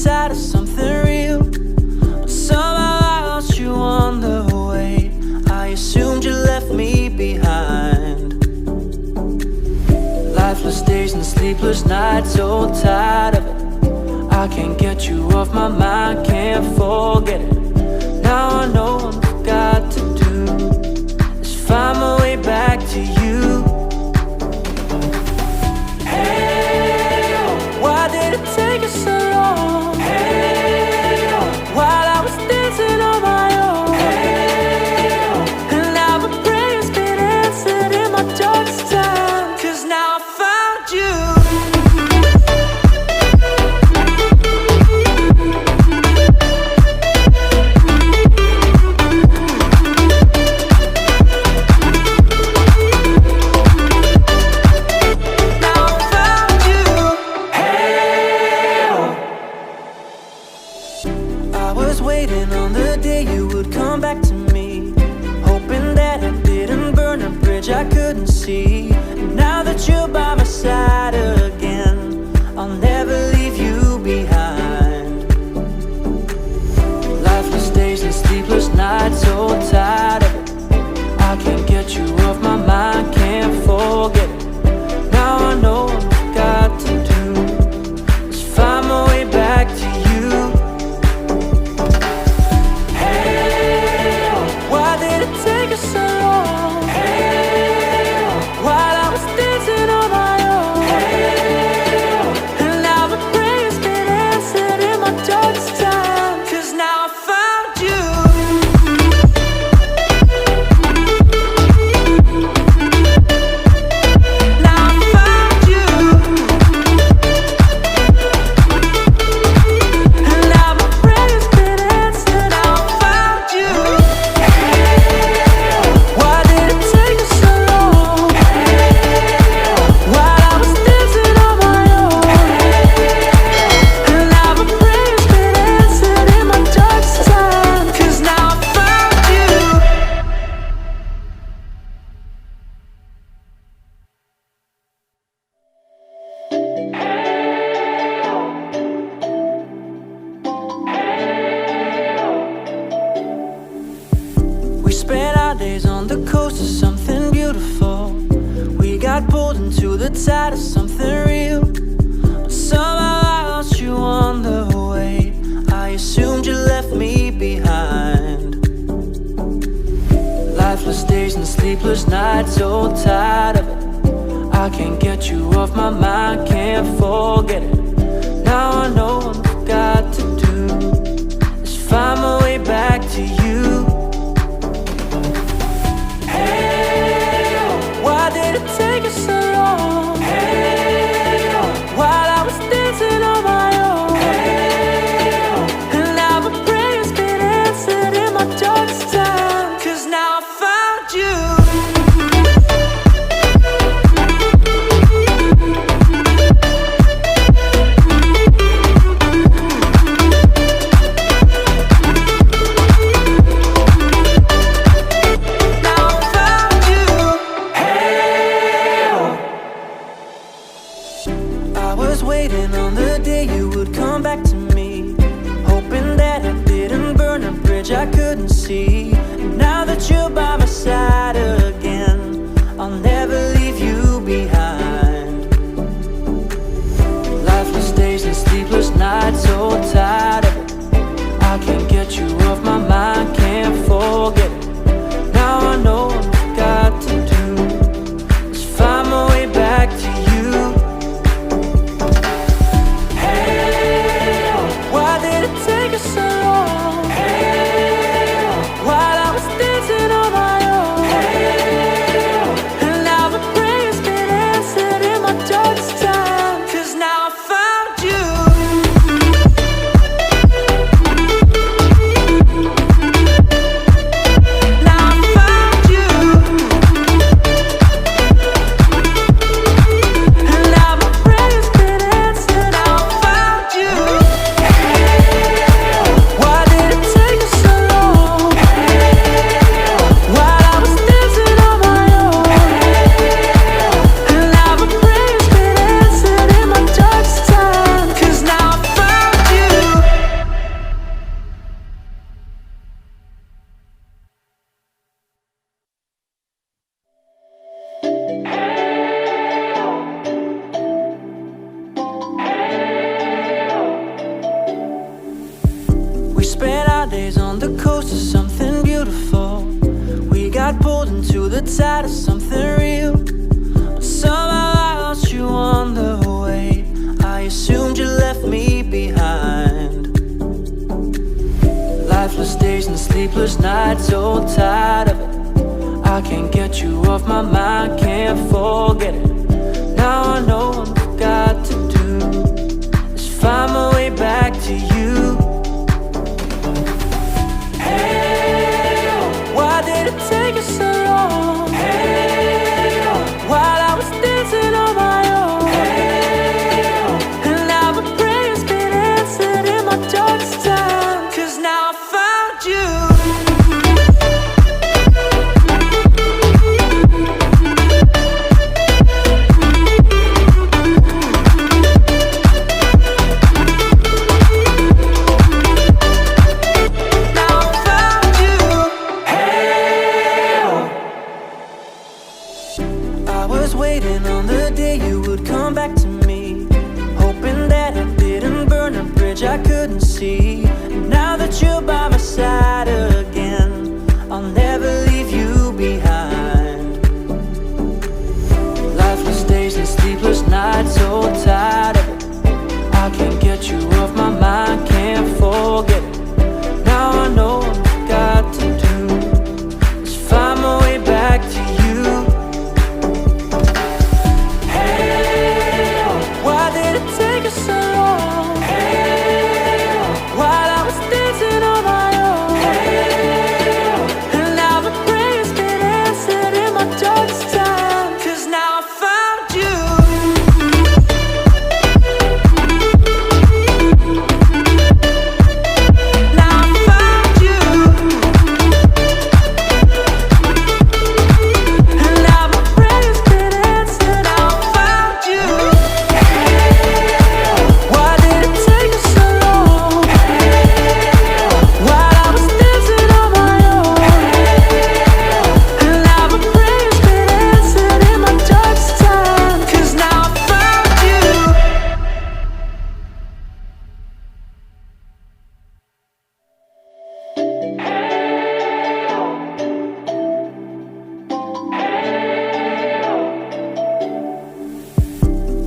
side of something real. But somehow I lost you on the way. I assumed you left me behind. Lifeless days and sleepless nights, so tired of it. I can't get you off my mind, can't forget it. Now I know what I've got to do is find my way back to you. Hey, oh, why did it take us so long? Hey, oh, while I was dancing on my own. Hey, oh, and now my prayers been answered in my darkest time. 'Cause now I found you. Waiting on the day you would come back to me, hoping that I didn't burn a bridge I couldn't see. And now that you're by my side again, I'll never leave you behind. Lifeless days and sleepless nights, so tired of it. I can't get you off my mind, can't forget it. Now I know what I've got to do is find my way back to you. Take us so long. Hey, while I was dancing on my own. Hey, and now my prayers been answered in my darkest time. 'Cause now I found you. Now I found you. And now my prayers been answered. Now I found you. We spent our days on the coast of something beautiful. We got pulled into the tide of something real. But somehow I lost you on the way. I assumed you left me behind. Lifeless days and sleepless nights, so tired of it. I can't get you off my mind, can't forget it. Now I know what I've got to do is find my way back to you. Why did it take us so long? Hey, while I was dancing on my own. Hey, and now my prayers been answered in my darkest time. 'Cause now I found you. the tide of something real, but somehow I lost you on the way. I assumed you left me behind. Lifeless days and sleepless nights, so tired of it. I can't get you off my mind, can't forget it. Now I know what I've got to do is find my way back to you. Hey, why did it take us so long? Hey, while I was dancing on my own. Hey, and now my prayers been answered in my darkest time. 'Cause now I found you. Waiting on the day you would come back to me, hoping that I didn't burn a bridge I couldn't see. Now that you're by my side again, I'll never leave you behind. Lifeless days and sleepless nights, so tired of it. I can't get you off my mind, can't forget it. Now I know what I've got to do is find my way back to you. Take us so long. Hey, while I was dancing on my own. Hey, and now my prayers been answered in my darkest time. 'Cause now I found you. Now I found you. And now my prayers been answered. Now I found you.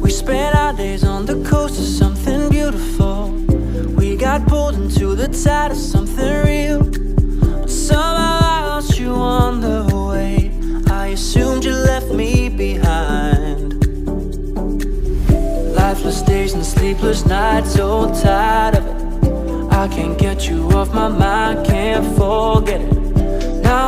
We spent our days on the coast of something beautiful. We got pulled into the tide of something real, but somehow I lost you on the way. I assumed you left me behind. Lifeless days and sleepless nights, so tired of it. I can't get you off my mind, can't forget it.